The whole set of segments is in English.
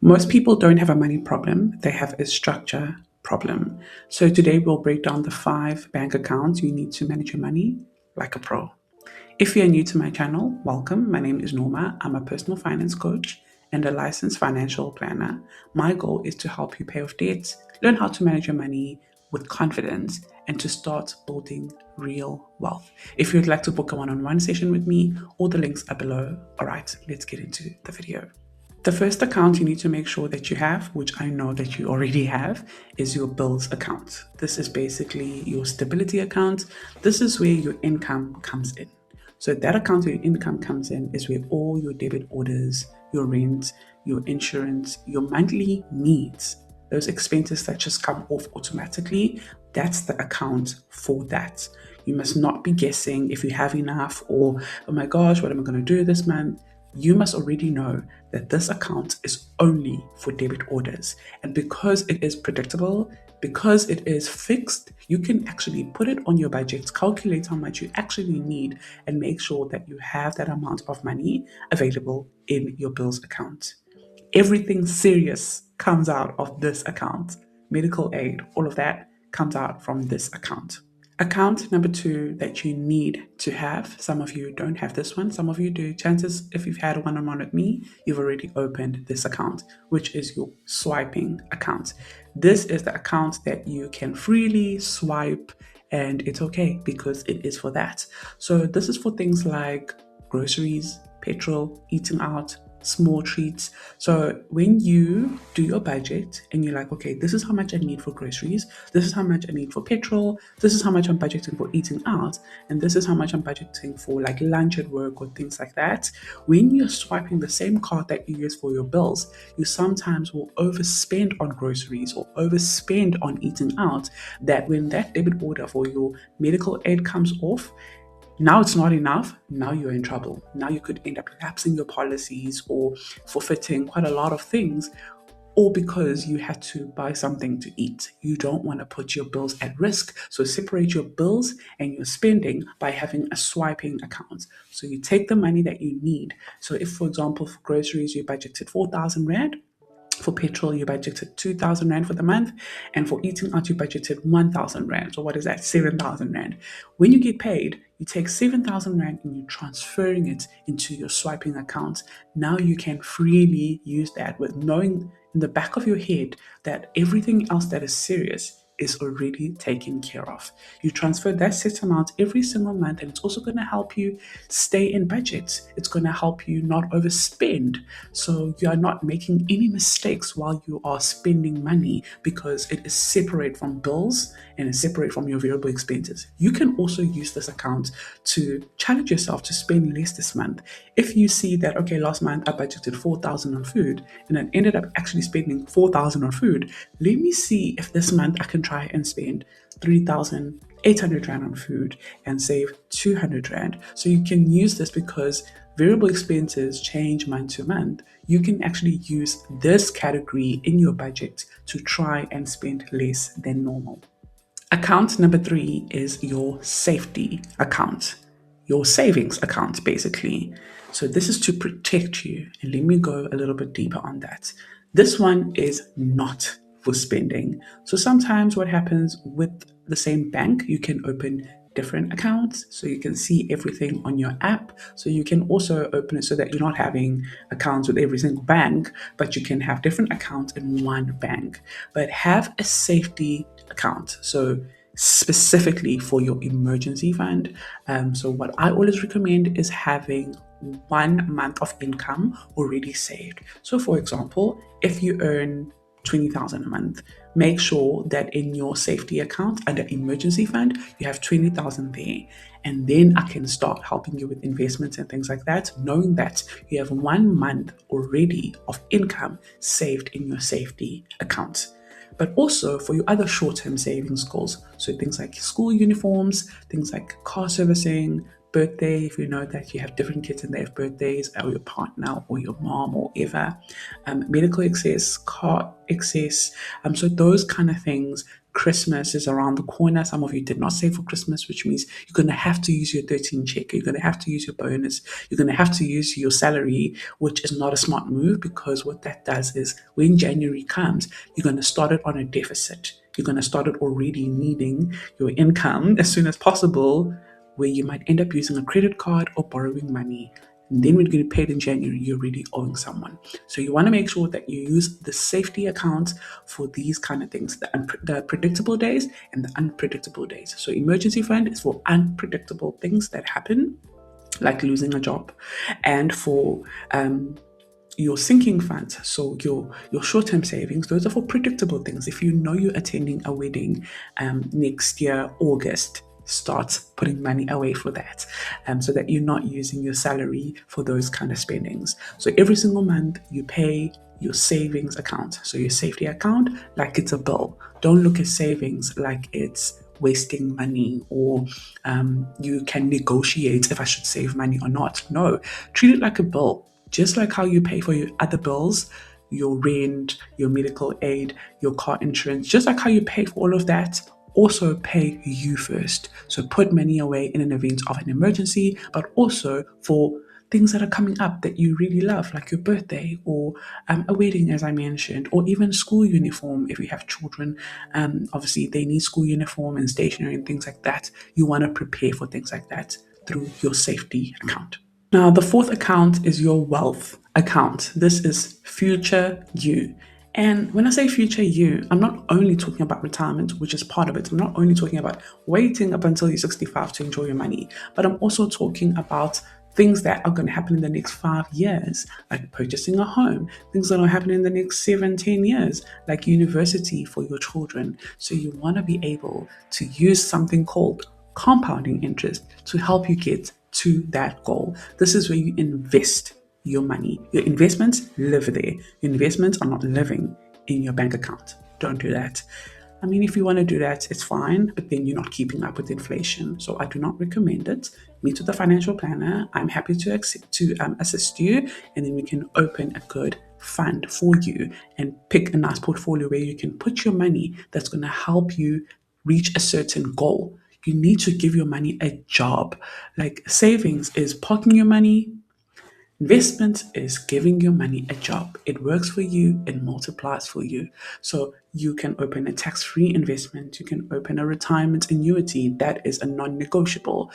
Most people don't have a money problem, they have a structure problem. So today we'll break down the 5 bank accounts you need to manage your money like a pro. If you're new to my channel, welcome. My name is Noma. I'm a personal finance coach and a licensed financial planner. My goal is to help you pay off debts, learn how to manage your money with confidence, and to start building real wealth. If you'd like to book a one-on-one session with me, all the links are below. All right, let's get into the video. The first account you need to make sure that you have, which I know that you already have, is your bills account. This is basically your stability account. This is where your income comes in. So that account where your income comes in is where all your debit orders, your rent, your insurance, your monthly needs, those expenses that just come off automatically, that's the account for that. You must not be guessing if you have enough or, oh my gosh, what am I going to do this month? You must already know that this account is only for debit orders. And because it is predictable, because it is fixed, you can actually put it on your budget, calculate how much you actually need, and make sure that you have that amount of money available in your bills account. Everything serious comes out of this account. Medical aid, all of that comes out from this account. Account number 2 that you need to have, some of you don't have this one, some of you do. Chances, if you've had a one-on-one with me, you've already opened this account, which is your swiping account. This is the account that you can freely swipe, and it's okay because it is for that. So this is for things like groceries, petrol, eating out, small treats. So when you do your budget and you're like, okay, this is how much I need for groceries, this is how much I need for petrol, this is how much I'm budgeting for eating out, and this is how much I'm budgeting for like lunch at work or things like that. When you're swiping the same card that you use for your bills, you sometimes will overspend on groceries or overspend on eating out, that when that debit order for your medical aid comes off, now it's not enough. Now you're in trouble. Now you could end up lapsing your policies or forfeiting quite a lot of things, all because you had to buy something to eat. You don't want to put your bills at risk. So separate your bills and your spending by having a swiping account. So you take the money that you need. So if, for example, for groceries, you budgeted 4,000 Rand, for petrol, you budgeted 2,000 Rand for the month. And for eating out, you budgeted 1,000 Rand. So what is that? 7,000 Rand. When you get paid, you take 7,000 Rand and you're transferring it into your swiping account. Now you can freely use that with knowing in the back of your head that everything else that is serious is already taken care of. You transfer that set amount every single month, and it's also going to help you stay in budget. It's going to help you not overspend. So you are not making any mistakes while you are spending money because it is separate from bills and it's separate from your variable expenses. You can also use this account to challenge yourself to spend less this month. If you see that, okay, last month I budgeted 4,000 on food and I ended up actually spending 4,000 on food, let me see if this month I can try and spend 3,800 Rand on food and save 200 Rand. So you can use this because variable expenses change month to month. You can actually use this category in your budget to try and spend less than normal. Account number 3 is your safety account, your savings account, basically. So this is to protect you. And let me go a little bit deeper on that. This one is not for spending. So sometimes what happens with the same bank, you can open different accounts so you can see everything on your app. So you can also open it so that you're not having accounts with every single bank, but you can have different accounts in one bank. But have a safety account. So specifically for your emergency fund. So what I always recommend is having 1 month of income already saved. So for example, if you earn 20,000 a month, make sure that in your safety account under emergency fund, you have 20,000 there. And then I can start helping you with investments and things like that, knowing that you have 1 month already of income saved in your safety account. But also for your other short-term savings goals. So things like school uniforms, things like car servicing, birthday, if you know that you have different kids and they have birthdays, or your partner or your mom or whatever, medical excess, car excess. So those kind of things, Christmas is around the corner. Some of you did not save for Christmas, which means you're going to have to use your 13 check. You're going to have to use your bonus. You're going to have to use your salary, which is not a smart move, because what that does is when January comes, you're going to start it on a deficit. You're going to start it already needing your income as soon as possible, where you might end up using a credit card or borrowing money. And then when you get paid in January, you're already owing someone. So you want to make sure that you use the safety accounts for these kind of things, the predictable days and the unpredictable days. So emergency fund is for unpredictable things that happen, like losing a job, and for your sinking funds, so your short-term savings, those are for predictable things. If you know you're attending a wedding next year, August, start putting money away for that, so that you're not using your salary for those kind of spendings. So every single month you pay your savings account, so your safety account, like it's a bill. Don't look at savings like it's wasting money, or you can negotiate if I should save money or not. No, treat it like a bill. Just like how you pay for your other bills, your rent, your medical aid, your car insurance, just like how you pay for all of that, also pay you first. So put money away in an event of an emergency, but also for things that are coming up that you really love, like your birthday, or a wedding, as I mentioned, or even school uniform. If you have children, obviously they need school uniform and stationery and things like that. You want to prepare for things like that through your safety account. Now, the fourth account is your wealth account. This is future you. And when I say future you, I'm not only talking about retirement, which is part of it. I'm not only talking about waiting up until you're 65 to enjoy your money, but I'm also talking about things that are going to happen in the next 5 years, like purchasing a home, things that are happening in the next 7-10 years, like university for your children. So you want to be able to use something called compounding interest to help you get to that goal. This is where you invest your money. Your investments live there. Your investments are not living in your bank account. Don't do that. I mean, if you want to do that, it's fine, but then you're not keeping up with inflation. So I do not recommend it. Meet with a financial planner. I'm happy to assist you, and then we can open a good fund for you and pick a nice portfolio where you can put your money that's going to help you reach a certain goal. You need to give your money a job. Like savings is parking your money. Investment is giving your money a job. It works for you, it multiplies for you. So you can open a tax-free investment. You can open a retirement annuity. That is a non-negotiable.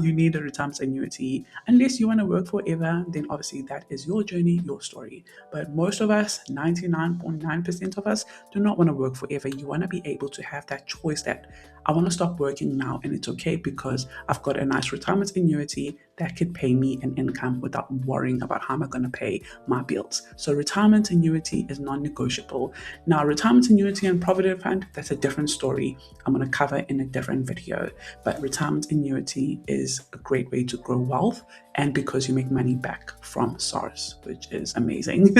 You need a retirement annuity. Unless you want to work forever, then obviously that is your journey, your story. But most of us, 99.9% of us, do not want to work forever. You want to be able to have that choice that I want to stop working now, and it's okay because I've got a nice retirement annuity that could pay me an income without worrying about how am I going to pay my bills. So retirement annuity is non-negotiable. Now, retirement annuity and provident fund, that's a different story I'm going to cover in a different video. But retirement annuity is a great way to grow wealth, and because you make money back from SARS, which is amazing.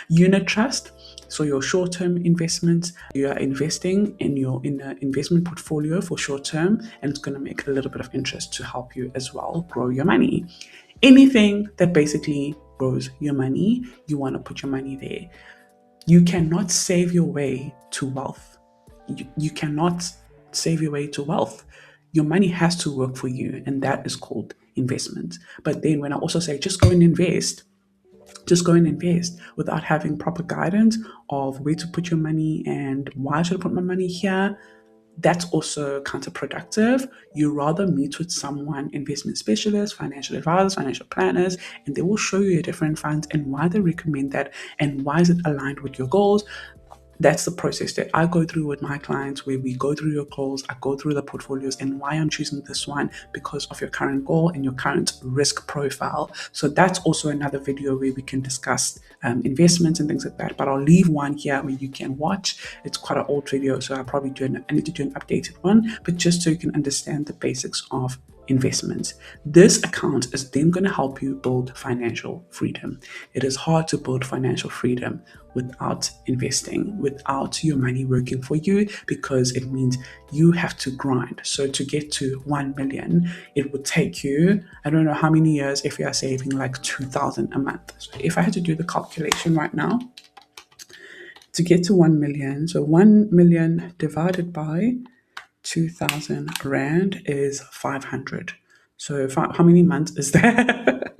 Unit trust. So your short-term investments, you are investing in an investment portfolio for short-term, and it's going to make a little bit of interest to help you as well grow your money. Anything that basically grows your money, you want to put your money there. You cannot save your way to wealth. You cannot save your way to wealth. Your money has to work for you, and that is called investment. But then when I also say just go and invest, without having proper guidance of where to put your money and why should I put my money here, that's also counterproductive. You rather meet with someone, investment specialists, financial advisors, financial planners, and they will show you your different funds and why they recommend that and why is it aligned with your goals. That's the process that I go through with my clients, where we go through your goals, I go through the portfolios and why I'm choosing this one because of your current goal and your current risk profile. So that's also another video where we can discuss investments and things like that. But I'll leave one here where you can watch. It's quite an old video, so I need to do an updated one, but just so you can understand the basics of investments. This account is then going to help you build financial freedom. It is hard to build financial freedom without investing, without your money working for you, because it means you have to grind. So to get to 1 million, it would take you, I don't know how many years if you are saving like 2,000 a month. So if I had to do the calculation right now, to get to 1 million. So 1 million divided by 2,000 Rand is 500. So how many months is that?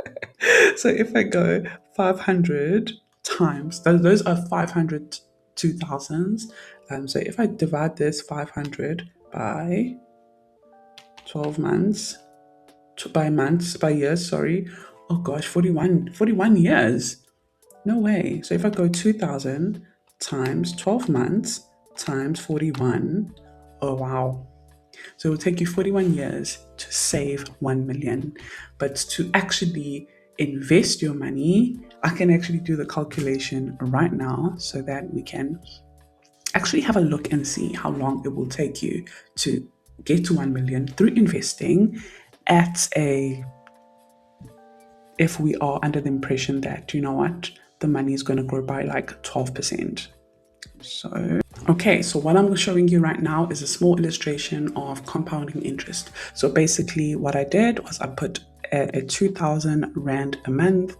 So if I go 500 times, those are 500 2000s. So if I divide this 500 by 12 months, by years, sorry. Oh gosh, 41 years. No way. So if I go 2000 times 12 months times 41, oh wow. So it will take you 41 years to save 1 million. But to actually invest your money, I can actually do the calculation right now so that we can actually have a look and see how long it will take you to get to 1 million through investing at a if we are under the impression that, you know what, the money is going to grow by like 12%. So what I'm showing you right now is a small illustration of compounding interest. So basically what I did was I put a 2,000 Rand a month.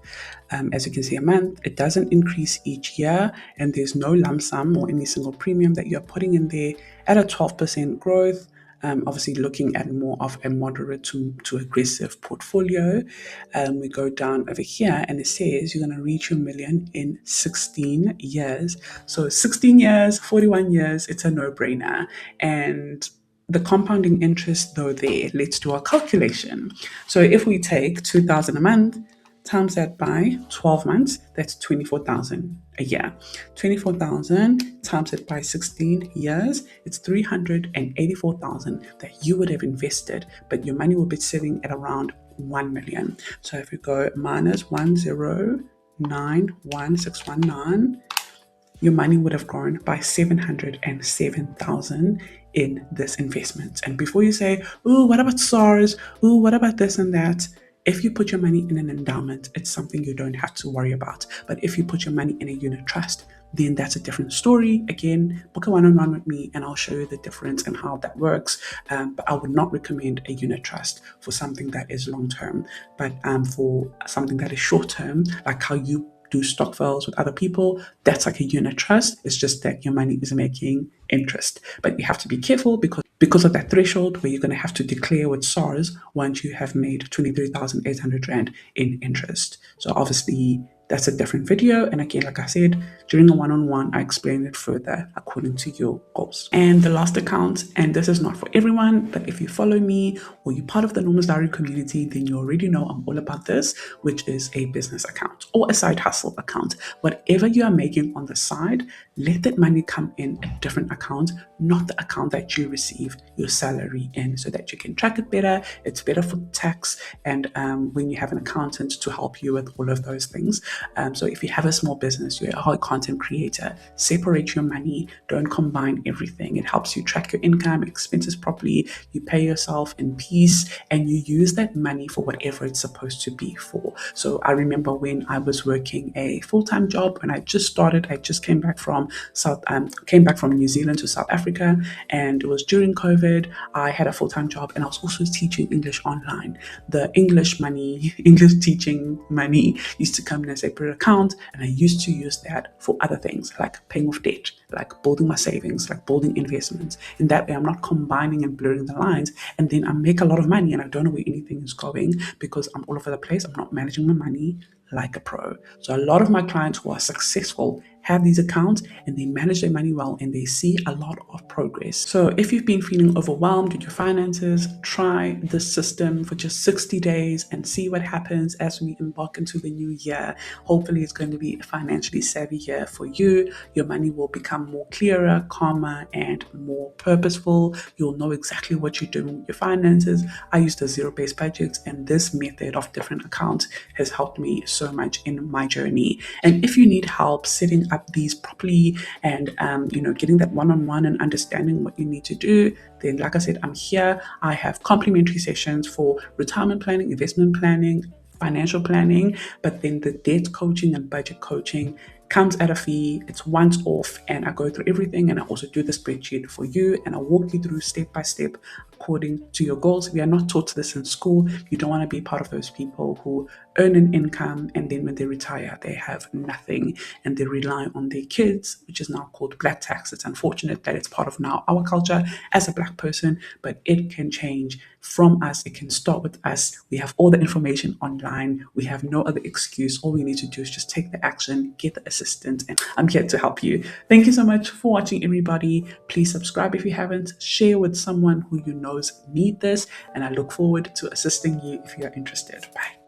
As you can see, a month, it doesn't increase each year, and there's no lump sum or any single premium that you're putting in there at a 12% growth. Obviously looking at more of a moderate to aggressive portfolio. We go down over here and it says you're going to reach your million in 16 years. So 16 years, 41 years, it's a no-brainer. And the compounding interest though there, let's do a calculation. So if we take 2,000 a month, times that by 12 months, that's 24,000 a year. 24,000 times it by 16 years, it's 384,000 that you would have invested, but your money will be sitting at around 1 million. So if we go minus 1091619, your money would have grown by 707,000 in this investment. And before you say, oh, what about SARS? Oh, what about this and that? If you put your money in an endowment, it's something you don't have to worry about. But if you put your money in a unit trust, then that's a different story. Again, book a one-on-one with me and I'll show you the difference and how that works. But I would not recommend a unit trust for something that is long-term. But for something that is short-term, like how you do stokvels with other people, that's like a unit trust. It's just that your money is making interest. But you have to be careful because of that threshold where you're going to have to declare with SARS once you have made 23,800 Rand in interest. So obviously that's a different video. And again, like I said, during a one-on-one, I explain it further according to your goals. And the last account, and this is not for everyone, but if you follow me or you're part of the Nomazdiary community, then you already know I'm all about this, which is a business account or a side hustle account. Whatever you are making on the side, let that money come in a different account, not the account that you receive your salary in, so that you can track it better. It's better for tax and when you have an accountant to help you with all of those things. So if you have a small business, you're a content creator, separate your money, don't combine everything. It helps you track your income, expenses properly, you pay yourself in peace, and you use that money for whatever it's supposed to be for. So I remember when I was working a full-time job, when I just started, I just came back from New Zealand to South Africa, and it was during COVID. I had a full-time job and I was also teaching English online. The English teaching money used to come in a separate account, and I used to use that for other things like paying off debt, like building my savings, like building investments. In that way, I'm not combining and blurring the lines, and then I make a lot of money and I don't know where anything is going because I'm all over the place. I'm not managing my money like a pro. So a lot of my clients who are successful have these accounts and they manage their money well and they see a lot of progress. So if you've been feeling overwhelmed with your finances, try this system for just 60 days and see what happens as we embark into the new year. Hopefully it's going to be a financially savvy year for you. Your money will become more clearer, calmer, and more purposeful. You'll know exactly what you're doing with your finances. I use the zero-based budgets, and this method of different accounts has helped me so much in my journey. And if you need help setting up these properly and getting that one-on-one and understanding what you need to do, then like I said, I'm here. I have complimentary sessions for retirement planning, investment planning, financial planning, but then the debt coaching and budget coaching comes at a fee. It's once off, and I go through everything, and I also do the spreadsheet for you, and I walk you through step by step according to your goals. We are not taught this in school. You don't want to be part of those people who earn an income and then when they retire, they have nothing and they rely on their kids, which is now called black tax. It's unfortunate that it's part of now our culture as a black person, but it can change from us. It can start with us. We have all the information online. We have no other excuse. All we need to do is just take the action, get the assistance, and I'm here to help you. Thank you so much for watching, everybody. Please subscribe if you haven't. Share with someone who you know need this, and I look forward to assisting you if you are interested. Bye.